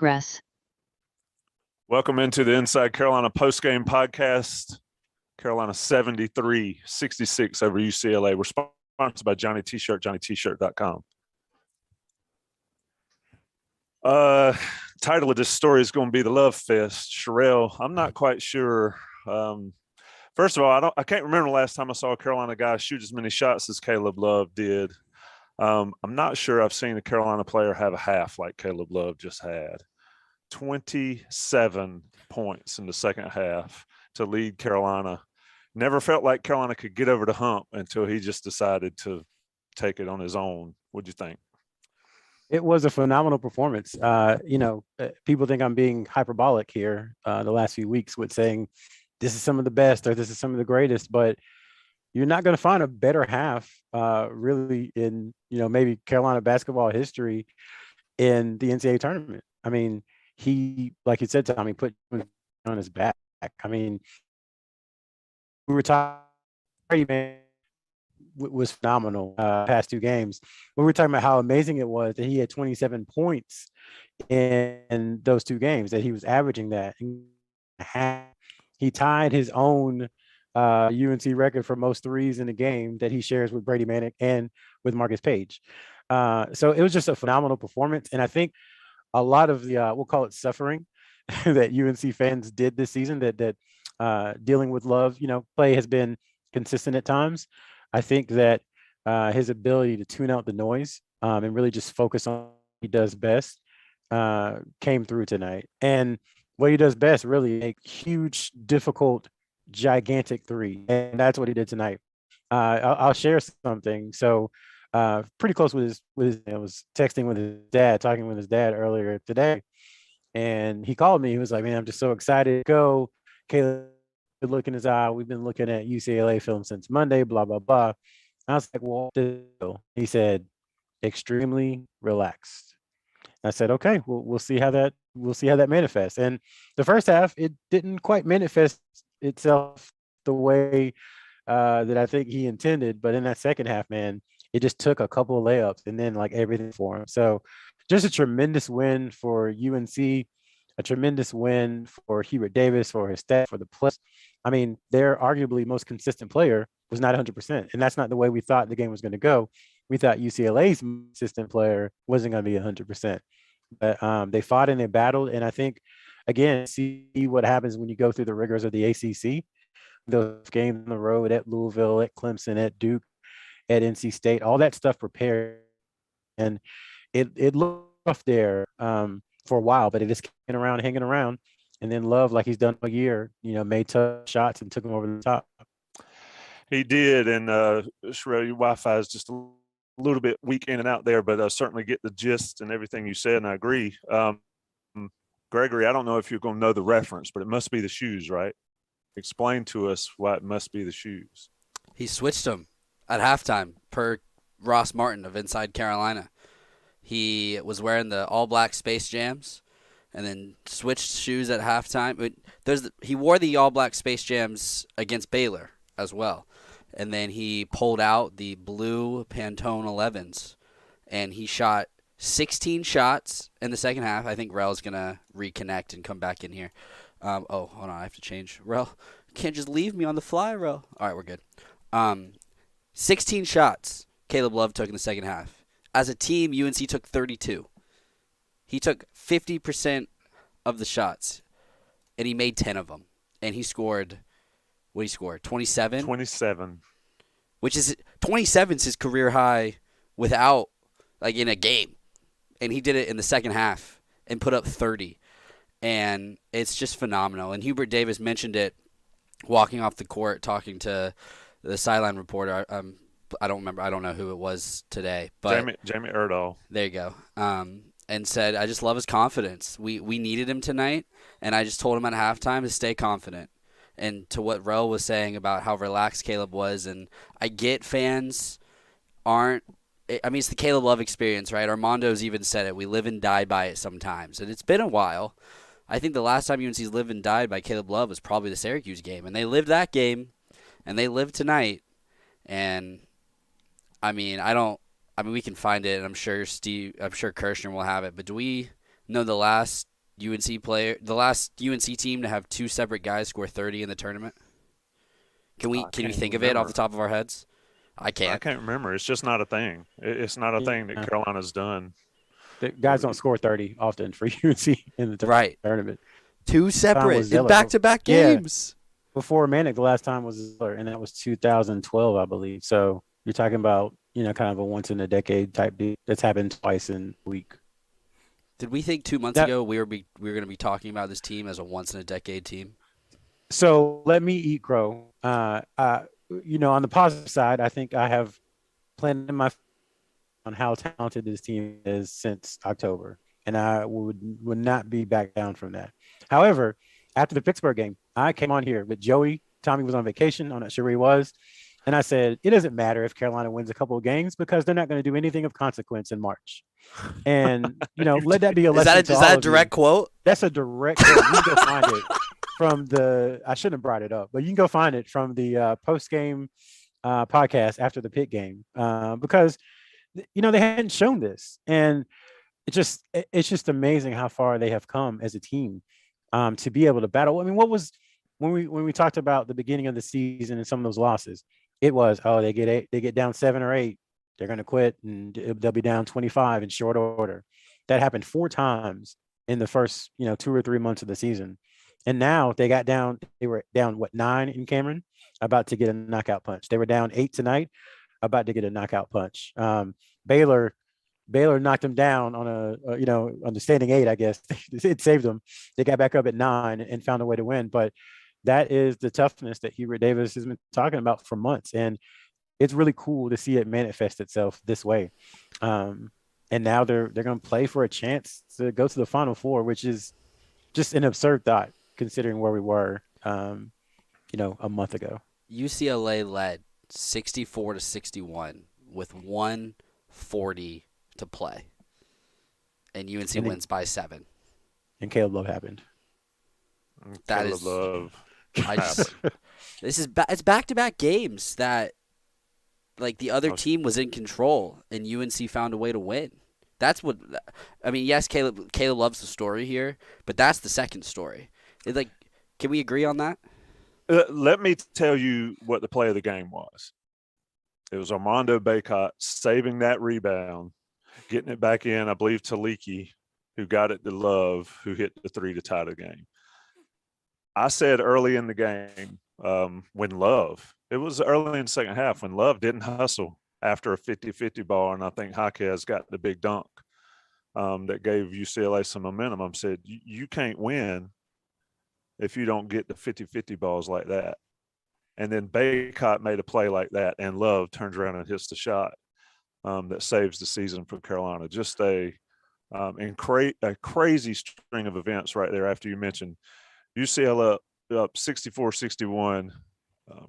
progress. Welcome into the Inside Carolina Postgame podcast. Carolina 73-66 over UCLA. We're sponsored by Johnny T-Shirt, johnnytshirt.com. Title of this story is going to be The Love Fest. Sherrell, I'm not quite sure. First of all, I can't remember the last time I saw a Carolina guy shoot as many shots as Caleb Love did. I'm not sure I've seen a Carolina player have a half like Caleb Love just had. 27 points in the second half to lead Carolina. Never felt like Carolina could get over the hump until he just decided to take it on his own. What'd you think? It was a phenomenal performance. People think I'm being hyperbolic here the last few weeks with saying this is some of the best or this is some of the greatest, but you're not going to find a better half really in, maybe Carolina basketball history in the NCAA tournament. I mean, he, like you said, Tommy, put on his back. I mean, we were talking, man, was phenomenal past two games. We were talking about how amazing it was that he had 27 points in those two games, that he was averaging that. He tied his own UNC record for most threes in the game that he shares with Brady Manek and with Marcus Page. So it was just a phenomenal performance. And I think a lot of the, we'll call it suffering that UNC fans did this season, that dealing with Love, play has been consistent at times. I think that his ability to tune out the noise and really just focus on what he does best came through tonight. And what he does best, really make huge, difficult, gigantic three. And that's what he did tonight. I'll share something. So pretty close with his, I was texting with his dad, talking with his dad earlier today. And he called me. He was like, man, I'm just so excited to go. Caleb, good look in his eye. We've been looking at UCLA film since Monday, blah, blah, blah. I was like, well, he said, extremely relaxed. I said, okay, we'll see how that manifests. And the first half, it didn't quite manifest itself the way that I think he intended. But in that second half, man, it just took a couple of layups and then like everything for him. So just a tremendous win for UNC, a tremendous win for Hubert Davis, for his staff, for the plus. I mean, their arguably most consistent player was not 100%. And that's not the way we thought the game was going to go. We thought UCLA's consistent player wasn't going to be 100%. But they fought and they battled. And I think, again, see what happens when you go through the rigors of the ACC. Those games on the road at Louisville, at Clemson, at Duke, at NC State, all that stuff prepared. And it looked rough there for a while, but it just hanging around. And then Love, like he's done all year, made tough shots and took him over the top. He did. And Sherrell, your Wi-Fi is just a little bit weak in and out there, but I certainly get the gist and everything you said, and I agree. Gregory, I don't know if you're going to know the reference, but it must be the shoes, right? Explain to us why it must be the shoes. He switched them at halftime per Ross Martin of Inside Carolina. He was wearing the all-black Space Jams and then switched shoes at halftime. He wore the all-black Space Jams against Baylor as well. And then he pulled out the blue Pantone 11s, and he shot 16 shots in the second half. I think Rel's going to reconnect and come back in here. Hold on, I have to change. Rel, can't just leave me on the fly, Rel. All right, we're good. 16 shots Caleb Love took in the second half. As a team, UNC took 32. He took 50% of the shots, and he made 10 of them. And he scored, what he scored, 27? 27. Which is, 27 is his career high without, like, in a game. And he did it in the second half and put up 30. And it's just phenomenal. And Hubert Davis mentioned it walking off the court, talking to the sideline reporter. I don't remember. I don't know who it was today. But Jamie Erdahl. There you go. And said, I just love his confidence. We needed him tonight, and I just told him at halftime to stay confident. And to what Rel was saying about how relaxed Caleb was, and I get fans aren't – I mean, it's the Caleb Love experience, right? Armando's even said it. We live and die by it sometimes. And it's been a while. I think the last time UNC's lived and died by Caleb Love was probably the Syracuse game. And they lived that game, and they lived tonight. And, I mean, we can find it, and I'm sure Kirshner will have it. But do we know the last the last UNC team to have two separate guys score 30 in the tournament? Can we think of it off the top of our heads? I can't. I can't remember. It's just not a thing. It's not a thing that Carolina's done. The guys don't score 30 often for UNC in the tournament. Two separate in back-to-back games. Before Manek, the last time was Zeller, and that was 2012, I believe. So you're talking about, kind of a once-in-a-decade type deal that's happened twice in a week. Did we think 2 months ago we were going to be talking about this team as a once-in-a-decade team? So let me eat crow. On the positive side, I think I have planted my on how talented this team is since October, and I would not be back down from that. However, after the Pittsburgh game, I came on here with Joey. Tommy was on vacation. I'm not sure where he was. And I said, it doesn't matter if Carolina wins a couple of games because they're not going to do anything of consequence in March. And, let that be a lesson. Is that a direct quote? That's a direct quote. You can go find it from I shouldn't have brought it up, but you can go find it from the post-game podcast after the Pitt game because, they hadn't shown this. And it's just amazing how far they have come as a team to be able to battle. I mean, what was when we talked about the beginning of the season and some of those losses, it was, they get down 7 or 8, they're going to quit and they'll be down 25 in short order. That happened 4 times in the first, 2 or 3 months of the season. And now they were down 9 in Cameron, about to get a knockout punch. They were down 8 tonight, about to get a knockout punch. Baylor knocked them down on on the standing 8, I guess. It saved them. They got back up at 9 and found a way to win. But that is the toughness that Hubert Davis has been talking about for months. And it's really cool to see it manifest itself this way. And now they're going to play for a chance to go to the Final Four, which is just an absurd thought considering where we were, a month ago. UCLA led 64-61 with 1:40 to play, and UNC wins by 7. And Caleb Love happened. Caleb Love. It's back-to-back games that, like, the other team was in control and UNC found a way to win. That's what I mean. Yes, Caleb loves the story here, but that's the second story. Can we agree on that? Let me tell you what the play of the game was. It was Armando Bacot saving that rebound, getting it back in, I believe, to Leaky, who got it to Love, who hit the 3 to tie the game. I said early in the game when Love, it was early in the second half when Love didn't hustle after a 50-50 ball, and I think Jaquez got the big dunk that gave UCLA some momentum. I said, you can't win if you don't get the 50-50 balls like that. And then Bacot made a play like that, and Love turns around and hits the shot that saves the season for Carolina. Just a crazy string of events right there after you mentioned UCLA up 64-61.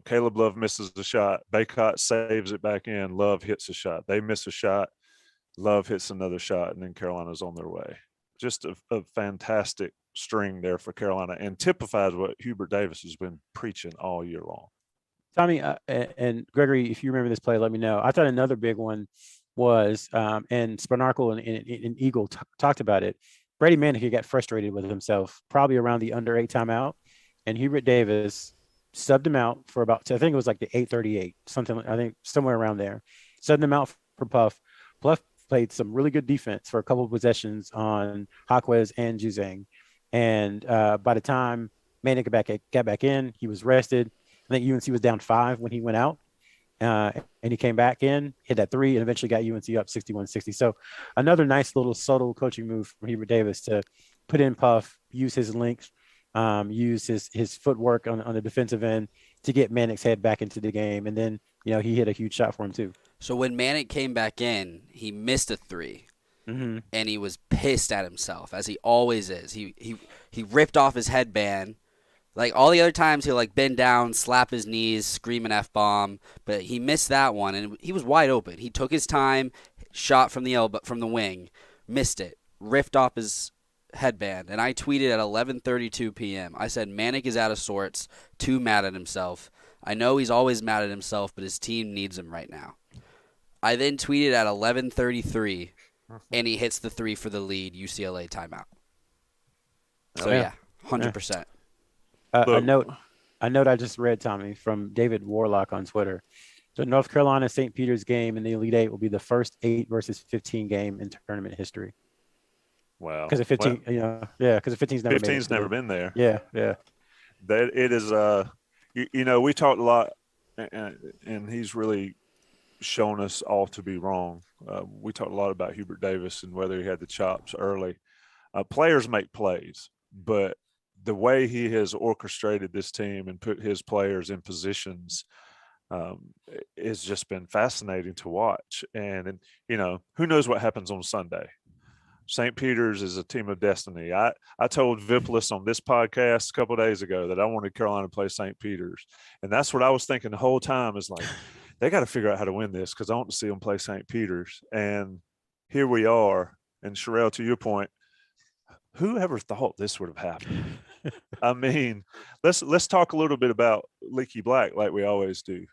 Caleb Love misses the shot. Bacot saves it back in. Love hits a shot. They miss a shot. Love hits another shot, and then Carolina's on their way. Just a fantastic string there for Carolina, and typifies what Hubert Davis has been preaching all year long. Tommy and Gregory, if you remember this play, let me know. I thought another big one was, and Spanarkel and Eagle talked about it. Brady Manek got frustrated with himself, probably around the under 8 timeout, and Hubert Davis subbed him out for about, I think it was like the 8:38, something, I think somewhere around there. Subbed him out for Puff. Puff played some really good defense for a couple of possessions on Jaquez and Juzang. And by the time Manek got back in, he was rested. I think UNC was down 5 when he went out. And he came back in, hit that 3, and eventually got UNC up 61-60. So another nice little subtle coaching move from Hubert Davis to put in Puff, use his length, use his footwork on the defensive end to get Manek's head back into the game. And then, he hit a huge shot for him too. So when Manek came back in, he missed a 3. Mm-hmm. And he was pissed at himself, as he always is. He ripped off his headband. Like, all the other times he'll, bend down, slap his knees, scream an F-bomb. But he missed that one, and he was wide open. He took his time, shot from the elbow, from the wing, missed it, ripped off his headband. And I tweeted at 11:32 p.m. I said, Manek is out of sorts, too mad at himself. I know he's always mad at himself, but his team needs him right now. I then tweeted at 11:33, and he hits the 3 for the lead, UCLA timeout. So yeah, 100%. A note I just read, Tommy, from David Warlock on Twitter. The North Carolina St. Peter's game in the Elite Eight will be the first 8 versus 15 game in tournament history. Wow. Because of 15, because 15's never made it. 15's never been there. Yeah. That it is we talked a lot, and he's really shown us all to be wrong. We talked a lot about Hubert Davis and whether he had the chops early. Players make plays, but the way he has orchestrated this team and put his players in positions it's just been fascinating to watch. And who knows what happens on Sunday. St. Peter's is a team of destiny. I told Viplis on this podcast a couple of days ago that I wanted Carolina to play St. Peter's. And that's what I was thinking the whole time is like, they got to figure out how to win this because I want to see them play St. Peter's. And here we are. And Sherrell, to your point, who ever thought this would have happened? I mean, let's talk a little bit about Leaky Black like we always do,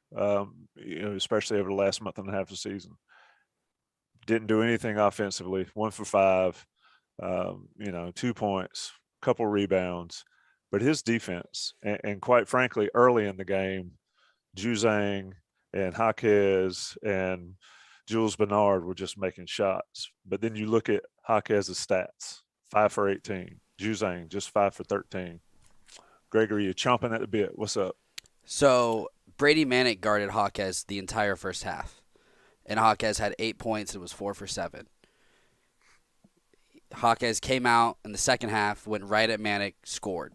especially over the last month and a half of the season. Didn't do anything offensively, 1 for 5, 2 points, couple rebounds. But his defense, and quite frankly, early in the game, Juzang and Jaquez and Jules Bernard were just making shots. But then you look at Jaquez's stats, 5 for 18. Juzang, just 5 for 13. Gregory, you're chomping at the bit. What's up? So Brady Manek guarded Jaquez the entire first half. And Jaquez had 8 points and was 4 for 7. Jaquez came out in the second half, went right at Manek, scored.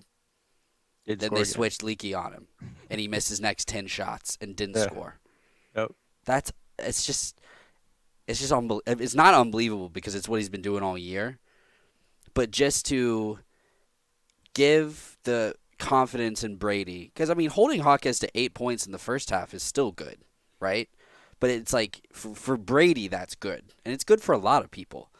Then they switched Leaky on him, and he missed his next 10 shots and didn't score. Yep. It's not unbelievable because it's what he's been doing all year. But just to give the confidence in Brady, because, I mean, holding Jaquez to 8 points in the first half is still good, right? But it's like, for Brady, that's good. And it's good for a lot of people.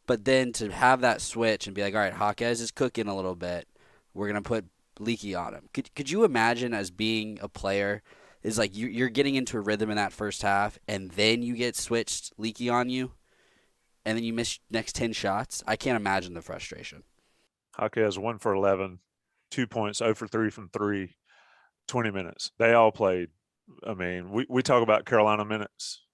But then to have that switch and be like, all right, Jaquez is cooking a little bit. We're going to put Leaky on him. Could you imagine as being a player is like you're getting into a rhythm in that first half and then you get switched Leaky on you and then you miss next 10 shots? I can't imagine the frustration. Jaquez 1 for 11, 2 points, 0 for 3 from 3, 20 minutes. They all played. I mean, we talk about Carolina minutes,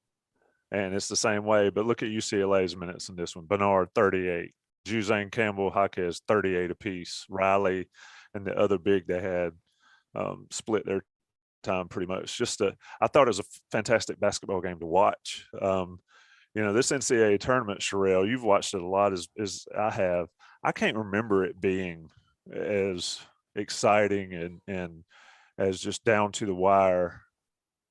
and it's the same way. But look at UCLA's minutes in this one. Bernard, 38. Juzang, Campbell, Jaquez, 38 apiece. Riley and the other big they had split their time pretty much. I thought it was a fantastic basketball game to watch. This NCAA tournament, Sherrell, you've watched it a lot as I have. I can't remember it being as exciting and as just down to the wire.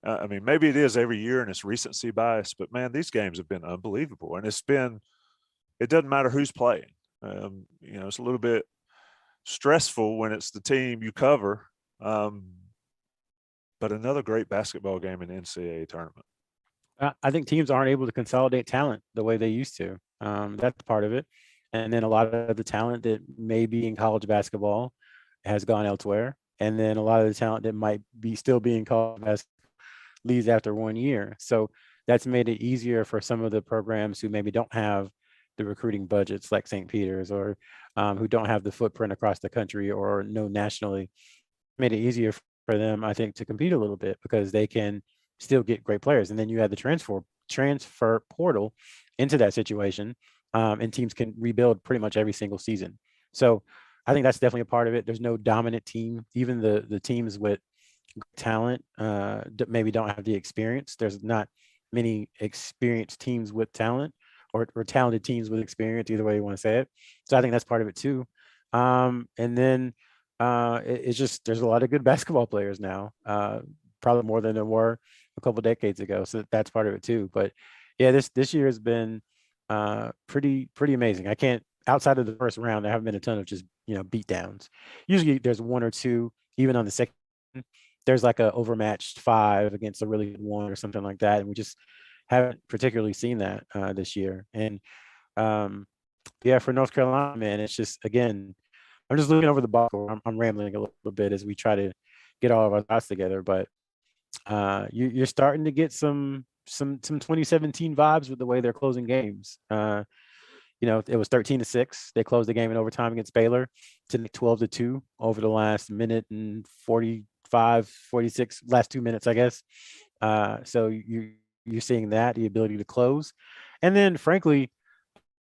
I mean, maybe it is every year and it's recency bias, but man, these games have been unbelievable. And it doesn't matter who's playing. It's a little bit stressful when it's the team you cover. But another great basketball game in the NCAA tournament. I think teams aren't able to consolidate talent the way they used to. That's part of it. And then a lot of the talent that may be in college basketball has gone elsewhere. And then a lot of the talent that might be still be in college basketball leaves after 1 year. So that's made it easier for some of the programs who maybe don't have the recruiting budgets like St. Peter's or who don't have the footprint across the country or know nationally. Made it easier for them, I think, to compete a little bit because they can still get great players. And then you have the transfer portal into that situation, and teams can rebuild pretty much every single season. So I think that's definitely a part of it. There's no dominant team. Even the teams with talent maybe don't have the experience. There's not many experienced teams with talent or talented teams with experience, either way you want to say it. So I think that's part of it too. And then it's just there's a lot of good basketball players now, probably more than there were a couple decades ago. So that's part of it too. But yeah, this year has been pretty amazing. I can't, outside of the first round, there haven't been a ton of just beat downs. Usually there's 1 or 2, even on the second. There's like a overmatched 5 against a really good 1 or something like that, and we just haven't particularly seen that this year. And for North Carolina, man, it's just, again, I'm just looking over the box. I'm rambling a little bit as we try to get all of our thoughts together, but you're starting to get some 2017 vibes with the way they're closing games. it was 13-6. They closed the game in overtime against Baylor to 12-2 over the last minute and 45, 46, last 2 minutes, I guess. So you're seeing that, the ability to close. And then, frankly,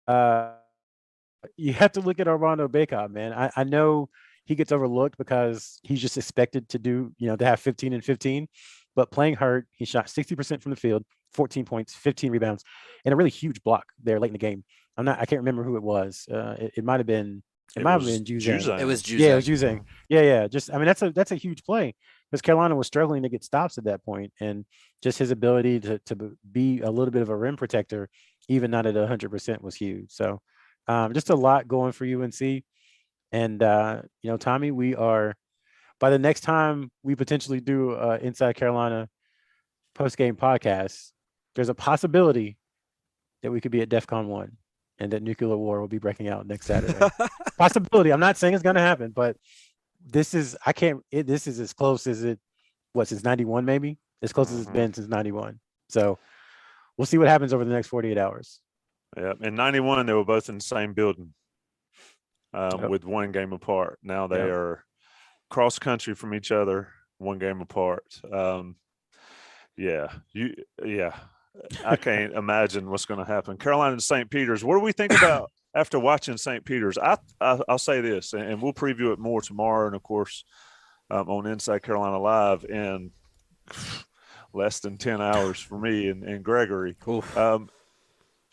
you have to look at Armando Bacot, man. I know he gets overlooked because he's just expected to do, to have 15 and 15. But playing hurt, he shot 60% from the field, 14 points, 15 rebounds, and a really huge block there late in the game. I can't remember who it was. It might have been Juzang. It was Juzang. Yeah, it was Juzang. Yeah. That's a huge play because Carolina was struggling to get stops at that point, and just his ability to be a little bit of a rim protector, even not at 100%, was huge. So just a lot going for UNC. And Tommy, we are, by the next time we potentially do Inside Carolina post-game podcast, there's a possibility that we could be at DEFCON 1 and that nuclear war will be breaking out next Saturday. Possibility. I'm not saying it's going to happen, but this is as close as since 91, maybe? As close as it's been since 91. So we'll see what happens over the next 48 hours. Yeah. In 91, they were both in the same building with one game apart. Now they are cross country from each other, one game apart. I can't imagine what's going to happen. Carolina and St. Peter's. What do we think about after watching St. Peter's? I'll say this, and we'll preview it more tomorrow, and of course on Inside Carolina Live in less than 10 hours for me and Gregory.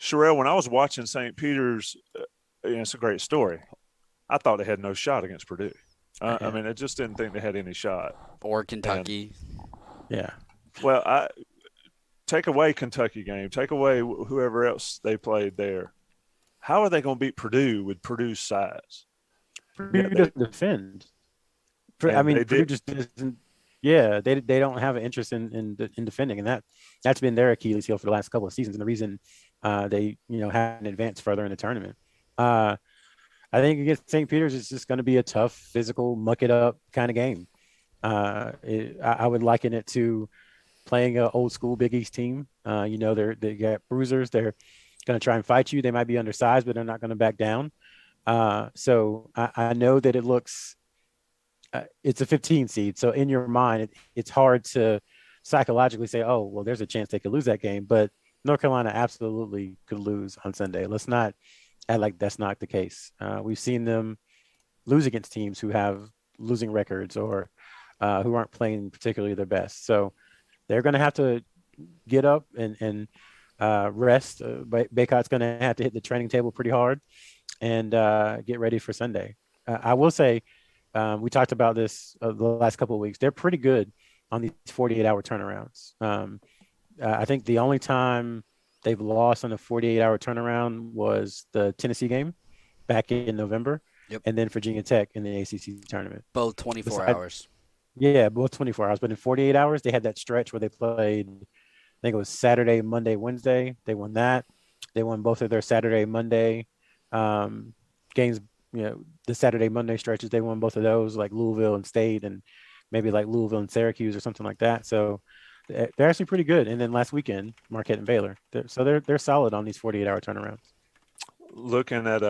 Sherrell, when I was watching St. Peter's, it's a great story. I thought they had no shot against Purdue. I mean, I just didn't think they had any shot. Or Kentucky. Well, take away Kentucky game. Take away whoever else they played there. How are they going to beat Purdue with Purdue's size? Purdue doesn't defend. Purdue just doesn't. Yeah, they don't have an interest in defending, and that's been their Achilles heel for the last couple of seasons, and the reason they haven't advanced further in the tournament. I think against St. Peter's, it's just going to be a tough, physical, muck it up kind of game. I would liken it to playing an old school Big East team. They got bruisers. They're going to try and fight you. They might be undersized, but they're not going to back down. So I know that it looks, it's a 15 seed. So in your mind, it's hard to psychologically say, oh, well, there's a chance they could lose that game. But North Carolina absolutely could lose on Sunday. Let's not act like that's not the case. We've seen them lose against teams who have losing records or who aren't playing particularly their best. So they're going to have to get up and rest. Bacot's going to have to hit the training table pretty hard and get ready for Sunday. I will say, we talked about this the last couple of weeks. They're pretty good on these 48-hour turnarounds. I think the only time they've lost on a 48-hour turnaround was the Tennessee game back in November, and then Virginia Tech in the ACC tournament. Both 24 hours. Yeah, both 24 hours. But in 48 hours, they had that stretch where they played, I think it was Saturday, Monday, Wednesday. They won that. They won both of their Saturday, Monday games. The Saturday, Monday stretches, they won both of those, like Louisville and State, and maybe like Louisville and Syracuse or something like that. So they're actually pretty good. And then last weekend, Marquette and Baylor. They're solid on these 48-hour turnarounds. Looking at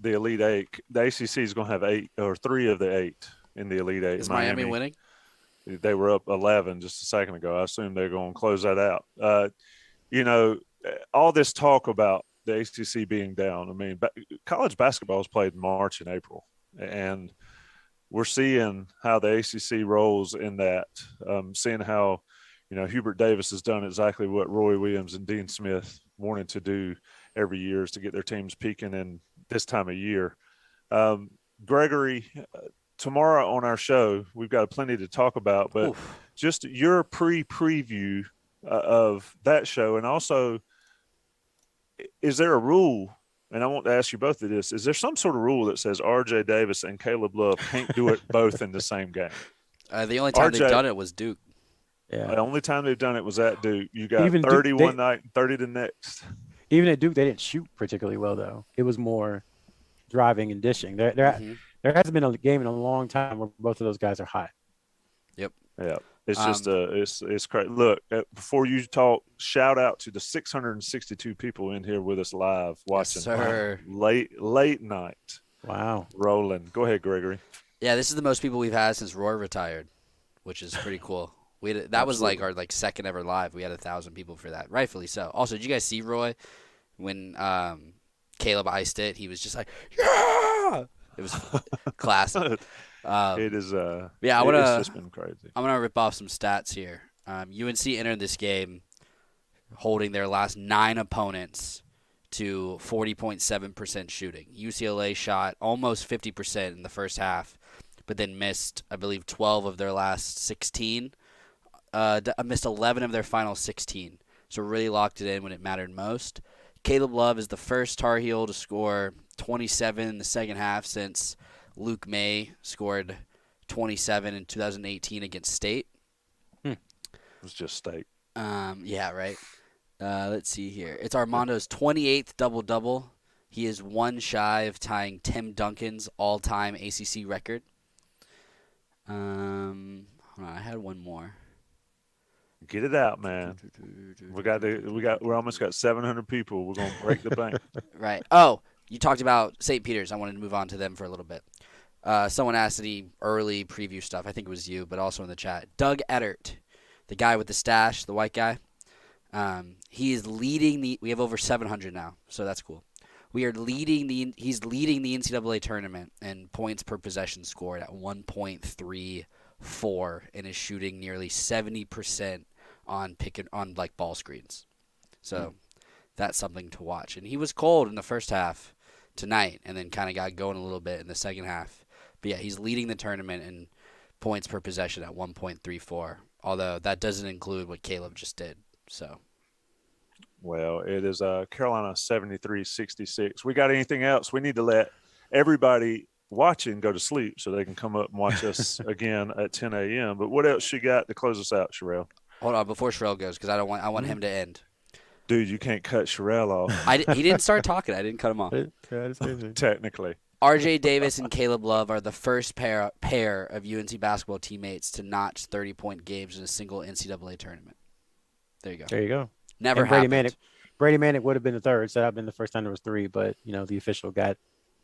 the Elite Eight, the ACC is going to have 3 of the 8 in the Elite Eight. Is Miami winning? They were up 11 just a second ago. I assume they're going to close that out. All this talk about the ACC being down. I mean, college basketball is played in March and April, and we're seeing how the ACC rolls in that. Seeing how, Hubert Davis has done exactly what Roy Williams and Dean Smith wanted to do every year, is to get their teams peaking in this time of year. Gregory, tomorrow on our show, we've got plenty to talk about, but just your preview of that show, and also, is there a rule, and I want to ask you both of this, is there some sort of rule that says R.J. Davis and Caleb Love can't do it both in the same game? The only time they've done it was Duke. Yeah. The only time they've done it was at Duke. You got even 30 Duke, one night, 30 the next. Even at Duke, they didn't shoot particularly well, though. It was more driving and dishing. There hasn't been a game in a long time where both of those guys are hot. Yep. Yeah. It's just it's crazy. Look, before you talk, shout out to the 662 people in here with us live watching. Yes, sir. Late night. Wow. Rolling. Go ahead, Gregory. Yeah, this is the most people we've had since Roy retired, which is pretty cool. That was like our second ever live. We had 1,000 people for that, rightfully so. Also, did you guys see Roy when Caleb iced it? He was just like, yeah. It was classic. It is. Yeah, it's just been crazy. I'm gonna rip off some stats here. UNC entered this game holding their last 9 opponents to 40.7% shooting. UCLA shot almost 50% in the first half, but then missed, I believe, 12 of their last 16. Missed 11 of their final 16. So really locked it in when it mattered most. Caleb Love is the first Tar Heel to score 27 in the second half since Luke May scored 27 in 2018 against State. It was just State. Yeah, right. Let's see here. It's Armando's 28th double-double. He is one shy of tying Tim Duncan's all-time ACC record. Hold on, I had one more. Get it out, man. We almost got 700 people. We're gonna break the bank. Right. Oh, you talked about St. Peter's. I wanted to move on to them for a little bit. Someone asked any early preview stuff. I think it was you, but also in the chat. Doug Eddert, the guy with the stash, the white guy. He is leading we have over 700 now, so that's cool. He's leading the NCAA tournament in points per possession scored at 1.34 and is shooting nearly 70% on ball screens. So that's something to watch. And he was cold in the first half tonight and then kind of got going a little bit in the second half. But yeah, he's leading the tournament in points per possession at 1.34, although that doesn't include what Caleb just did. So, well, it is Carolina 73-66. We got anything else? We need to let everybody watching go to sleep so they can come up and watch us again at 10 a.m. But what else you got to close us out, Sherrell? Hold on, before Sherrell goes, because I want him to end. Dude, you can't cut Sherrell off. He didn't start talking. I didn't cut him off. Technically. RJ Davis and Caleb Love are the first pair of UNC basketball teammates to notch 30-point games in a single NCAA tournament. There you go. Never happened. Brady Manek would have been the third, so that would have been the first time there was 3, but, the official got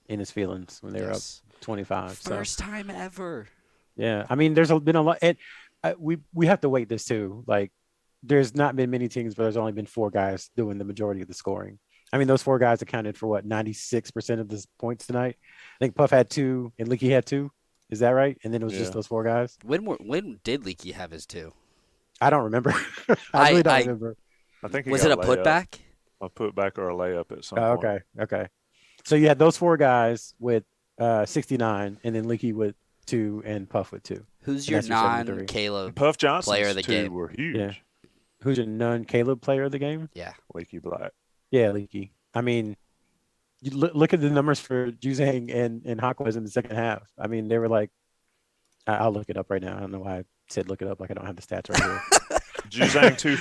in his feelings when they were up 25. First time ever. Yeah, I mean, there's been a lot. And we have to weight this, too. Like, there's not been many teams, but there's only been 4 guys doing the majority of the scoring. I mean, those 4 guys accounted for, 96% of the points tonight? I think Puff had 2 and Leaky had 2. Is that right? And then it was just those 4 guys? When did Leaky have his 2? I don't remember. I really don't remember. I think was it a putback? A putback or a layup at some point. Okay. So you had those 4 guys with 69, and then Leaky with 2 and Puff with 2. Who's your non-Caleb Puff Johnson's player of the 2 game? Were huge. Yeah. Who's your non-Caleb player of the game? Yeah. Leaky Black. Yeah, Leaky. I mean, you look at the numbers for Juzang and Hawkins in the second half. I mean, they were like, I'll look it up right now. I don't know why I said look it up like I don't have the stats right here. Juzang 2.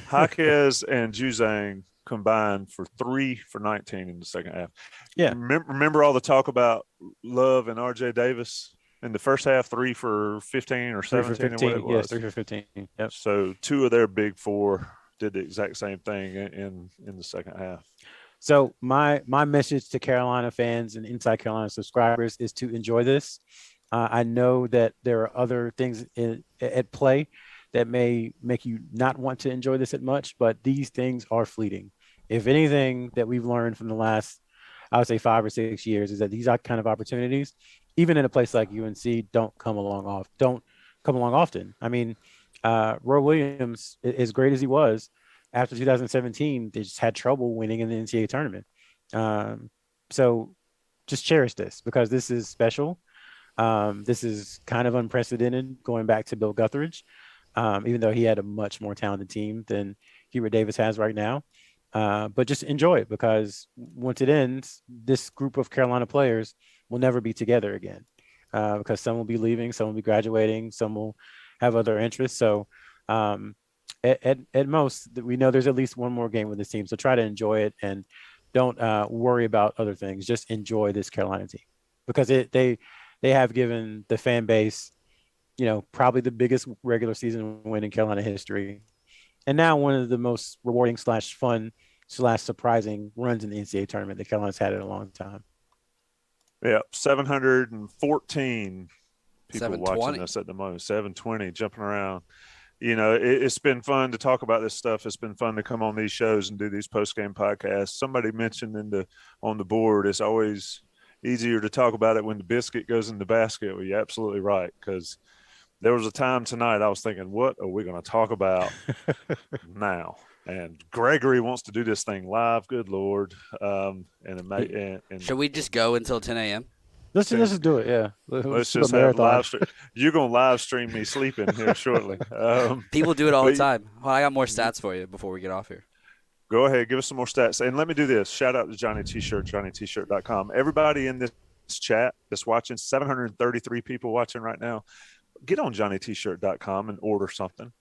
Hawkins and Juzang combined for 3 for 19 in the second half. Yeah. Remember all the talk about Love and RJ Davis in the first half, 3 for 15 or 17? 3 for 15. Or what it was. Yes, 3 for 15. Yep. So 2 of their big 4 did the exact same thing in the second half. So my message to Carolina fans and Inside Carolina subscribers is to enjoy this. I know that there are other things at play that may make you not want to enjoy this as much, but these things are fleeting. If anything that we've learned from the last, I would say 5 or 6 years, is that these are kind of opportunities, even in a place like UNC, don't come along often. I mean, Roy Williams, as great as he was, after 2017, they just had trouble winning in the NCAA tournament. So just cherish this because this is special. This is kind of unprecedented going back to Bill Guthridge, even though he had a much more talented team than Hubert Davis has right now. But just enjoy it because once it ends, this group of Carolina players will never be together again because some will be leaving, some will be graduating, some will have other interests. So at most, we know there's at least one more game with this team. So try to enjoy it and don't worry about other things. Just enjoy this Carolina team because they have given the fan base, probably the biggest regular season win in Carolina history. And now one of the most rewarding / fun / surprising runs in the NCAA tournament that Carolina's had in a long time. Yeah, 714 people watching us at the moment. 720 jumping around. It's been fun to talk about this stuff. It's been fun to come on these shows and do these post-game podcasts. Somebody mentioned on the board, it's always easier to talk about it when the biscuit goes in the basket. Well, you're absolutely right, because there was a time tonight I was thinking, what are we going to talk about now? And Gregory wants to do this thing live. Good Lord. And should we just go until 10 a.m.? Let's just do it. Yeah. Let's just have live stream. You're going to live stream me sleeping here shortly. People do it all the time. Well, I got more stats for you before we get off here. Go ahead. Give us some more stats. And let me do this. Shout out to Johnny T-Shirt, JohnnyT-shirt.com. Everybody in this chat that's watching, 733 people watching right now, get on JohnnyT-shirt.com and order something.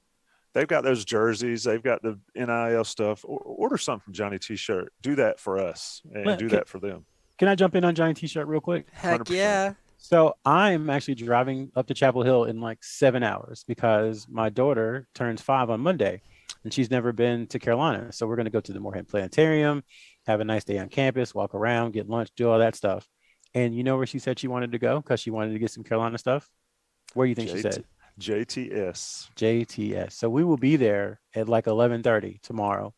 They've got those jerseys. They've got the NIL stuff. Order something from Johnny T-Shirt. Do that for us and do that for them. Can I jump in on Johnny T-Shirt real quick? Heck 100%. yeah. So I'm actually driving up to Chapel Hill in like 7 hours because my daughter turns 5 on Monday and she's never been to Carolina. So we're going to go to the Moorhead Planetarium, have a nice day on campus, walk around, get lunch, do all that stuff. And you know where she said she wanted to go because she wanted to get some Carolina stuff? Where do you think she said? JTS. So we will be there at like 11:30 tomorrow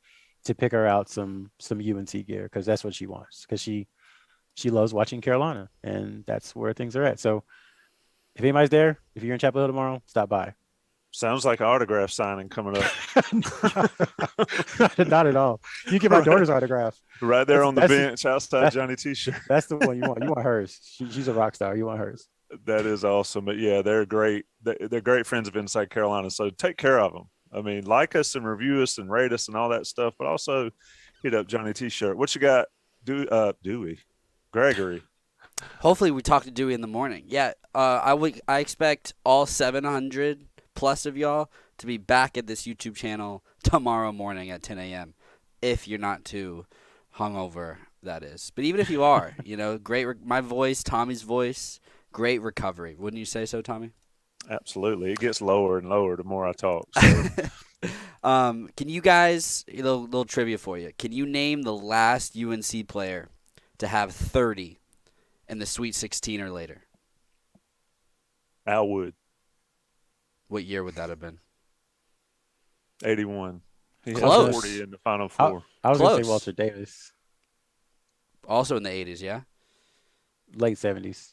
to pick her out some UNC gear because that's what she wants, because she loves watching Carolina and that's where things are at. So if anybody's there, if you're in Chapel Hill tomorrow, stop by. Sounds like an autograph signing coming up. Not at all. You get my daughter's autograph. Right there on the bench outside Johnny T-Shirt. That's the one you want. You want hers. She's a rock star. You want hers. That is awesome. But yeah, they're great. They're great friends of Inside Carolina. So take care of them. I mean, like us and review us and rate us and all that stuff, but also hit up Johnny T-Shirt. What you got? Dewey, Gregory. Hopefully we talk to Dewey in the morning. Yeah. I expect all 700 plus of y'all to be back at this YouTube channel tomorrow morning at 10 a.m. If you're not too hungover, that is. But even if you are, great. My voice, Tommy's voice. Great recovery. Wouldn't you say so, Tommy? Absolutely. It gets lower and lower the more I talk. So. Can you guys, a little trivia for you. Can you name the last UNC player to have 30 in the Sweet 16 or later? Al Wood. What year would that have been? 81. He Close. had 40 in the Final Four. I was going to Close. say Walter Davis. Also in the 80s, yeah? Late 70s.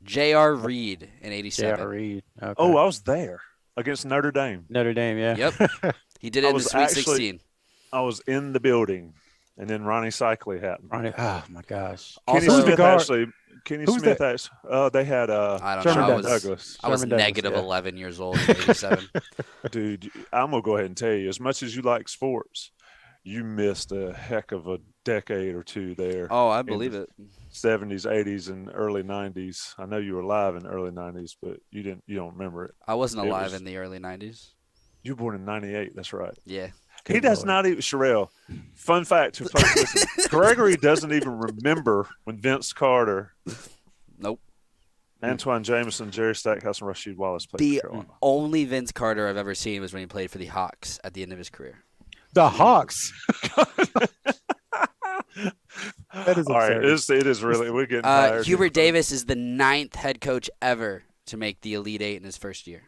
J.R. Reed in 87. J.R. Reed. Okay. Oh, I was there against Notre Dame. Notre Dame, yeah. Yep. He did it in the Sweet 16. I was in the building, and then Ronnie Cycli happened. Oh, my gosh. Kenny Also- Smith actually. Kenny Who's Smith actually. They had I don't Sherman know. Douglas. I was Sherman Douglas, negative yeah. 11 years old in 87. Dude, I'm going to go ahead and tell you, as much as you like sports, you missed a heck of a decade or two there. Oh, I believe it. 70s, 80s, and early 90s. I know you were alive in the early 90s, but you don't remember it. I wasn't It alive was- in the early 90s. You were born in 98. That's right. Yeah. He does not even, Sherrell, fun fact to folks listening, Gregory doesn't even remember when Vince Carter, Nope. Antoine Jameson, Jerry Stackhouse, and Rasheed Wallace played The for Carolina. only Vince Carter I've ever seen was when he played for the Hawks at the end of his career. The Hawks. That is All right, absurd. it is really, we're getting tired. Hubert Davis is the 9th head coach ever to make the Elite Eight in his first year.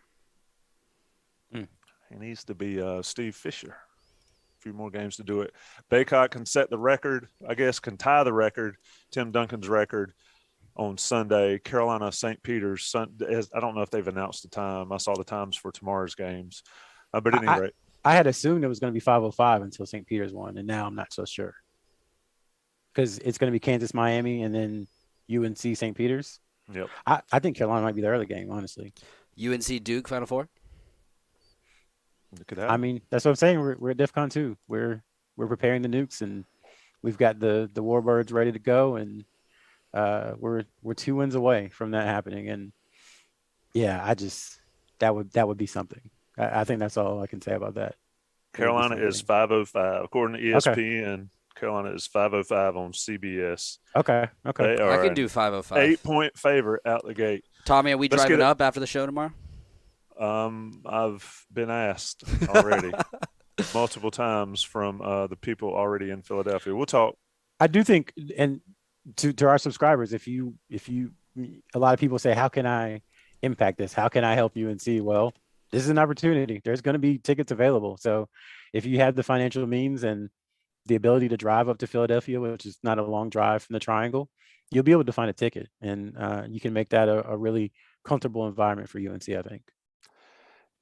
He needs to be Steve Fisher. A few more games to do it. Bacot can set the record, I guess, can tie the record, Tim Duncan's record on Sunday. Carolina, St. Peter's. I don't know if they've announced the time. I saw the times for tomorrow's games. But at any rate. I had assumed it was going to be 5:05 until St. Peter's won, and now I'm not so sure. Because it's going to be Kansas, Miami, and then UNC, St. Peter's. Yep. I think Carolina might be the early game, honestly. UNC Duke Final Four. It could happen. I mean, that's what I'm saying. We're at DEF CON 2. We're preparing the nukes, and we've got the Warbirds ready to go, and we're 2 wins away from that happening. And yeah, that would be something. I think that's all I can say about that. Carolina is 5:05. According to ESPN, Carolina is 5:05 on CBS. Okay. They are I can do 5:05. 8-point favorite out the gate. Tommy, are we Let's driving get it. up after the show tomorrow? I've been asked already multiple times from the people already in Philadelphia. We'll talk. I do think, and to our subscribers, if you, a lot of people say, how can I impact this? How can I help UNC? Well, this is an opportunity. There's going to be tickets available. So if you have the financial means and the ability to drive up to Philadelphia, which is not a long drive from the Triangle, you'll be able to find a ticket, and you can make that a really comfortable environment for UNC, I think.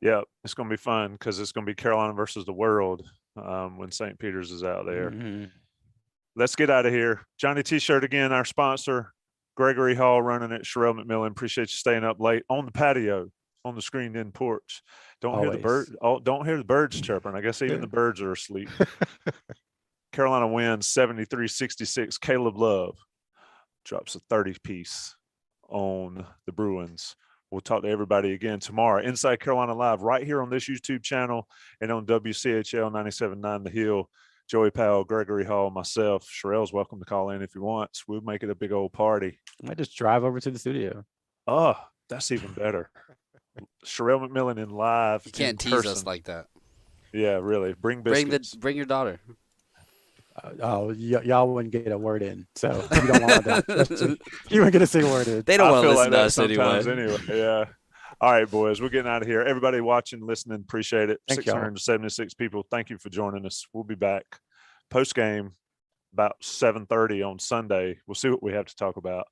Yeah, it's going to be fun because it's going to be Carolina versus the world when St. Peter's is out there. Mm-hmm. Let's get out of here. Johnny T-shirt again, our sponsor. Gregory Hall running it. Sherrell McMillan. Appreciate you staying up late on the patio, on the screened-in porch. Don't hear the birds chirping. I guess even the birds are asleep. Carolina wins 73-66. Caleb Love drops a 30-piece on the Bruins. We'll talk to everybody again tomorrow. Inside Carolina Live right here on this YouTube channel and on WCHL 97.9 The Hill. Joey Powell, Gregory Hall, myself. Sherrell's welcome to call in if he wants. We'll make it a big old party. I might just drive over to the studio. Oh, that's even better. Sherrell McMillan in live. You can't tease us like that. Yeah, really. Bring biscuits. Bring your daughter. Y'all wouldn't get a word in, so you don't want that. You weren't gonna say a word in. They don't want to listen to us anyway. Yeah. All right, boys, we're getting out of here. Everybody watching, listening, appreciate it. Thank 676 people. Thank you for joining us. We'll be back post game about 7:30 on Sunday. We'll see what we have to talk about.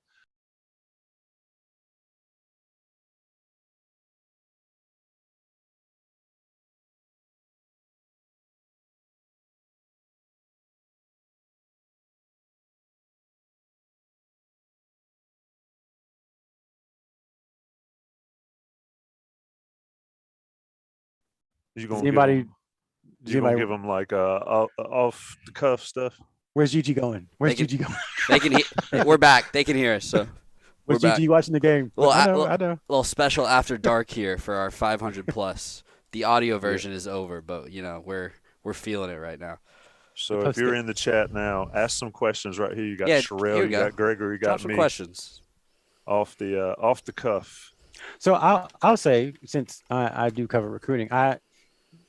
You gonna give them like off the cuff stuff? Where's Gigi going? Gigi going? They can. We're back. They can hear us. So was Gigi watching the game? Well, I know. Little special after dark here for our 500 plus. The audio version is over, but we're feeling it right now. So if you're in the chat now, ask some questions right here. You got Sherrell, you got Gregory, you got me. Questions off the cuff. So I'll say, since I do cover recruiting,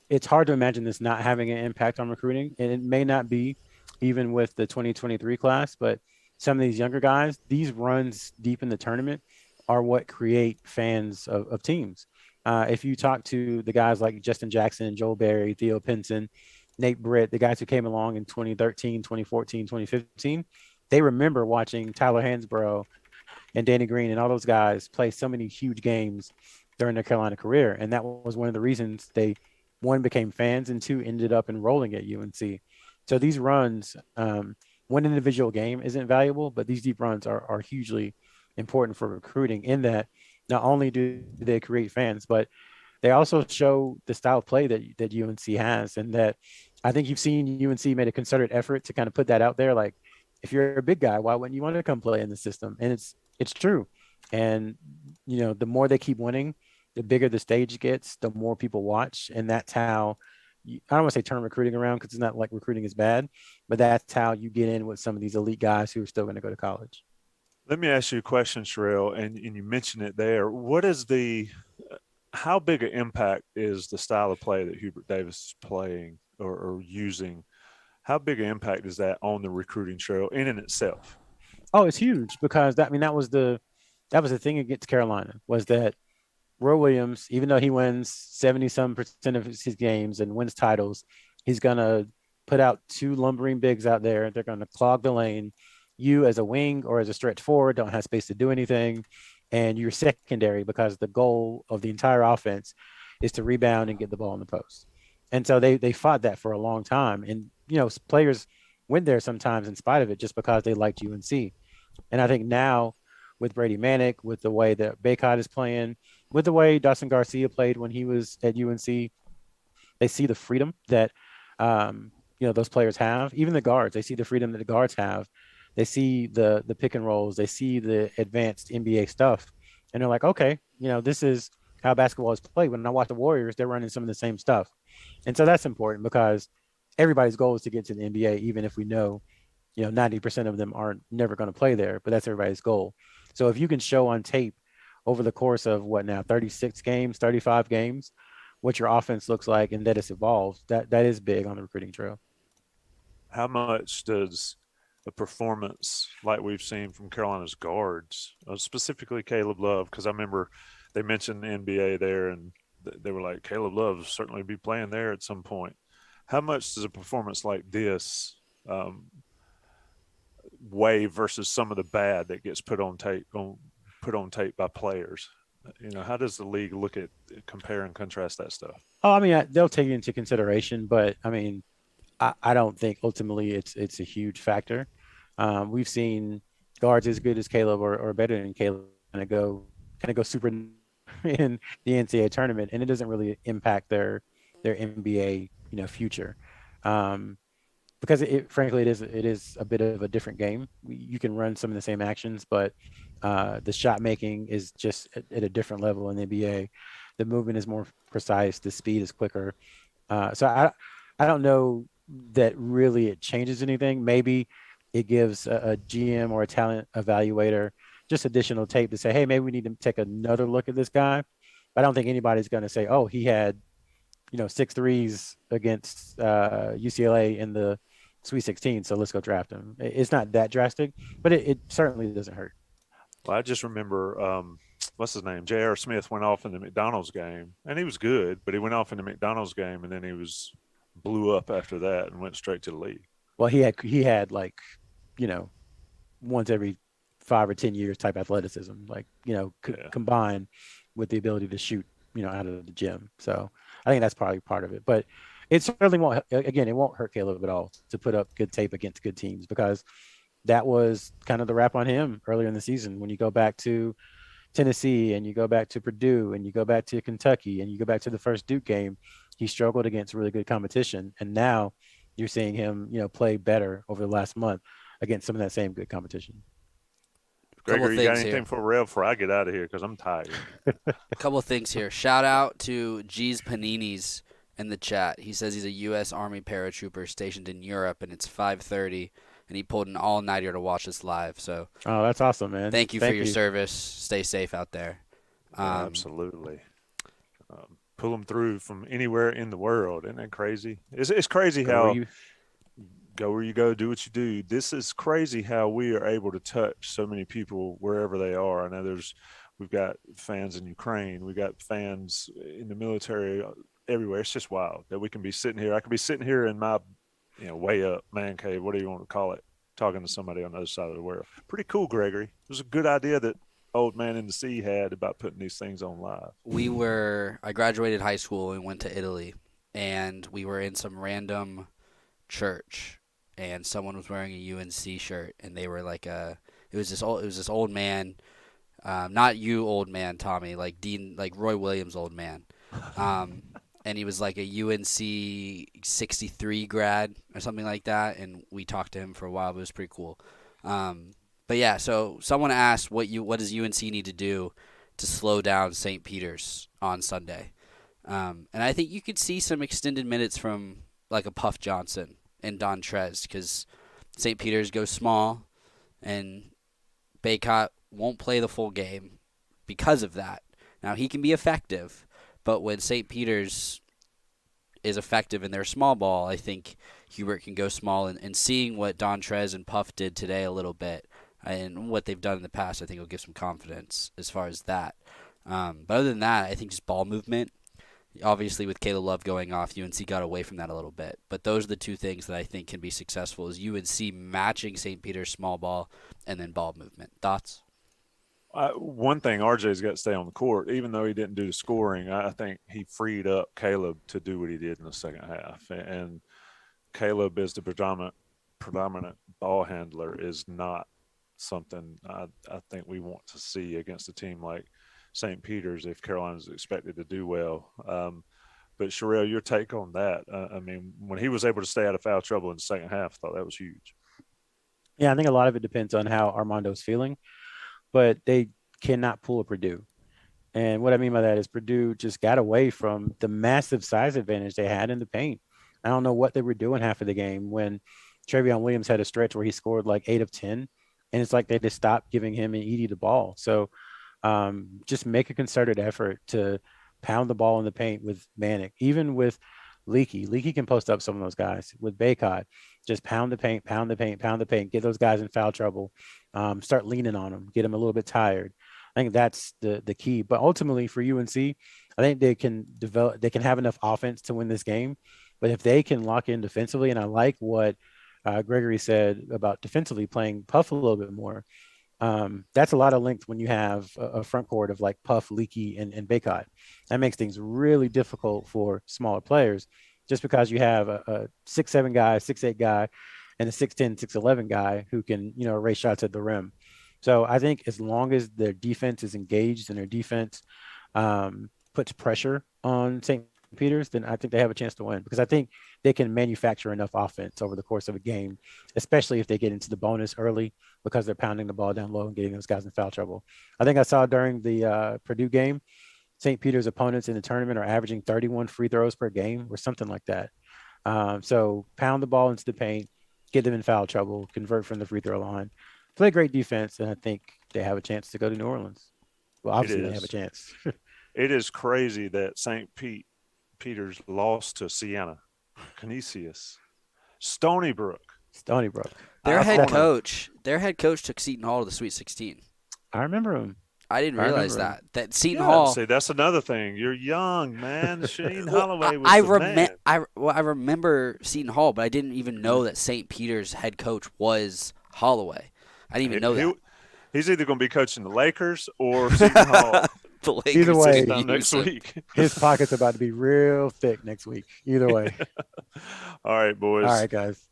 it's hard to imagine this not having an impact on recruiting, and it may not be even with the 2023 class, but some of these younger guys, these runs deep in the tournament are what create fans of teams. If you talk to the guys like Justin Jackson, Joel Berry, Theo Pinson, Nate Britt, the guys who came along in 2013, 2014, 2015, they remember watching Tyler Hansbrough and Danny Green and all those guys play so many huge games during their Carolina career. And that was one of the reasons they, one, became fans, and two, ended up enrolling at UNC. So these runs, one individual game isn't valuable, but these deep runs are hugely important for recruiting, in that not only do they create fans, but they also show the style of play that UNC has. And that I think you've seen UNC made a concerted effort to kind of put that out there. Like, if you're a big guy, why wouldn't you want to come play in the system? And it's true. And, the more they keep winning, the bigger the stage gets, the more people watch. And that's how I don't want to say turn recruiting around, because it's not like recruiting is bad, but that's how you get in with some of these elite guys who are still going to go to college. Let me ask you a question, Sherrell, and you mentioned it there. What is how big an impact is the style of play that Hubert Davis is playing or using? How big an impact is that on the recruiting trail in and itself? Oh, it's huge, because that was the thing against Carolina, was that Roy Williams, even though he wins 70-some% of his games and wins titles, he's going to put out two lumbering bigs out there. They're going to clog the lane. You, as a wing or as a stretch forward, don't have space to do anything. And you're secondary, because the goal of the entire offense is to rebound and get the ball in the post. And so they fought that for a long time. And, players went there sometimes in spite of it, just because they liked UNC. And I think now, with Brady Manek, with the way that Bacot is playing, with the way Dawson Garcia played when he was at UNC, they see the freedom that, those players have. Even the guards, they see the freedom that the guards have. They see the pick and rolls. They see the advanced NBA stuff. And they're like, okay, this is how basketball is played. When I watch the Warriors, they're running some of the same stuff. And so that's important, because everybody's goal is to get to the NBA, even if we know, 90% of them aren't never going to play there, but that's everybody's goal. So if you can show on tape over the course of what now, 36 games, 35 games, what your offense looks like and that it's evolved. That is big on the recruiting trail. How much does a performance like we've seen from Carolina's guards, specifically Caleb Love, because I remember they mentioned the NBA there, and they were like, Caleb Love will certainly be playing there at some point. How much does a performance like this weigh versus some of the bad that gets put on tape by players? How does the league look at, compare and contrast that stuff? Oh, I mean, they'll take it into consideration, but I mean, I don't think ultimately it's a huge factor. We've seen guards as good as Caleb or better than Caleb kind of go super in the NCAA tournament, and it doesn't really impact their NBA future. Because frankly, it is a bit of a different game. You can run some of the same actions, but the shot making is just at a different level in the NBA. The movement is more precise. The speed is quicker. So I don't know that really it changes anything. Maybe it gives a GM or a talent evaluator just additional tape to say, hey, maybe we need to take another look at this guy. But I don't think anybody's going to say, oh, he had 6 threes against UCLA in the Sweet 16, so let's go draft him. It's not that drastic, but it certainly doesn't hurt. Well, I just remember, what's his name? J.R. Smith went off in the McDonald's game, and he was good, but he went off in the McDonald's game, and then he blew up after that and went straight to the league. Well, he had like, once every 5 or 10 years type athleticism, like, combined with the ability to shoot, out of the gym. So I think that's probably part of it, but it certainly won't, again, it won't hurt Caleb at all to put up good tape against good teams, because that was kind of the rap on him earlier in the season. When you go back to Tennessee and you go back to Purdue and you go back to Kentucky and you go back to the first Duke game, he struggled against really good competition. And now you're seeing him, play better over the last month against some of that same good competition. Gregory, you got anything for Rev before I get out of here? Because I'm tired. A couple of things here. Shout out to G's Paninis in the chat. He says he's a U.S. Army paratrooper stationed in Europe, and it's 5:30, and he pulled an all-nighter to watch us live. So, oh, that's awesome, man. Thank you for your service. Stay safe out there. Absolutely. Pull them through from anywhere in the world. Isn't that crazy? It's crazy how go where you go, do what you do. This is crazy how we are able to touch so many people wherever they are. I know we've got fans in Ukraine. We've got fans in the military everywhere. It's just wild that we can be sitting here. I could be sitting here in my, way up man cave, whatever you want to call it, talking to somebody on the other side of the world. Pretty cool, Gregory. It was a good idea that old man in the sea had about putting these things on live. I graduated high school and went to Italy, and we were in some random church, and someone was wearing a UNC shirt, and they were like it was this old man, not you old man Tommy, like Roy Williams old man, and he was like a UNC 63 grad or something like that, and we talked to him for a while. But it was pretty cool. But yeah, so someone asked what does UNC need to do to slow down St. Peter's on Sunday, and I think you could see some extended minutes from like a Puff Johnson and Dontrez, because St. Peter's goes small, and Bacot won't play the full game because of that. Now, he can be effective, but when St. Peter's is effective in their small ball, I think Hubert can go small, and seeing what Dontrez and Puff did today a little bit and what they've done in the past, I think will give some confidence as far as that. But other than that, I think just ball movement. Obviously, with Caleb Love going off, UNC got away from that a little bit. But those are the two things that I think can be successful, is UNC matching St. Peter's small ball and then ball movement. Thoughts? One thing, RJ's got to stay on the court. Even though he didn't do the scoring, I think he freed up Caleb to do what he did in the second half. And Caleb is the predominant ball handler is not something I think we want to see against a team like St. Peter's if Carolina's expected to do well. But Sherrell, your take on that? I mean, when he was able to stay out of foul trouble in the second half, I thought that was huge. Yeah, I think a lot of it depends on how Armando's feeling, but they cannot pull a Purdue. And what I mean by that is Purdue just got away from the massive size advantage they had in the paint. I don't know what they were doing half of the game when Trevion Williams had a stretch where he scored like 8 of 10, and it's like they just stopped giving him and Edey the ball. So Just make a concerted effort to pound the ball in the paint with Manek, even with Leaky. Leaky can post up some of those guys. With Bacot, just pound the paint, pound the paint, pound the paint, get those guys in foul trouble, start leaning on them, get them a little bit tired. I think that's the key. But ultimately for UNC, I think they can have enough offense to win this game. But if they can lock in defensively, and I like what Gregory said about defensively playing Puff a little bit more, that's a lot of length when you have a front court of like Puff, Leaky, and Bacot. That makes things really difficult for smaller players just because you have a 6'7" guy, 6'8" guy, and a 6'10", 6'11" guy who can, erase shots at the rim. So I think as long as their defense is engaged and their defense puts pressure on St. Peter's, then I think they have a chance to win because I think they can manufacture enough offense over the course of a game, especially if they get into the bonus early because they're pounding the ball down low and getting those guys in foul trouble. I think I saw during the Purdue game, St. Peter's opponents in the tournament are averaging 31 free throws per game or something like that. So pound the ball into the paint, get them in foul trouble, convert from the free throw line, play great defense, and I think they have a chance to go to New Orleans. Well, obviously they have a chance. It is crazy that St. Peter's lost to Siena, Canisius, Stony Brook. Their head coach took Seton Hall to the Sweet 16. I remember him. I didn't realize that Seton Hall. See, that's another thing. You're young, man. Shane Holloway was man. I remember Seton Hall, but I didn't even know that St. Peter's head coach was Holloway. I didn't even know that. He's either going to be coaching the Lakers or Seton Hall. The Lakers either way, next week. His pocket's about to be real thick next week. Either way. All right, boys. All right, guys.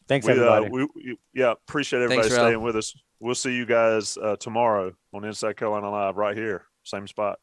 Thanks, everybody. Appreciate everybody staying with us. We'll see you guys tomorrow on Inside Carolina Live right here, same spot.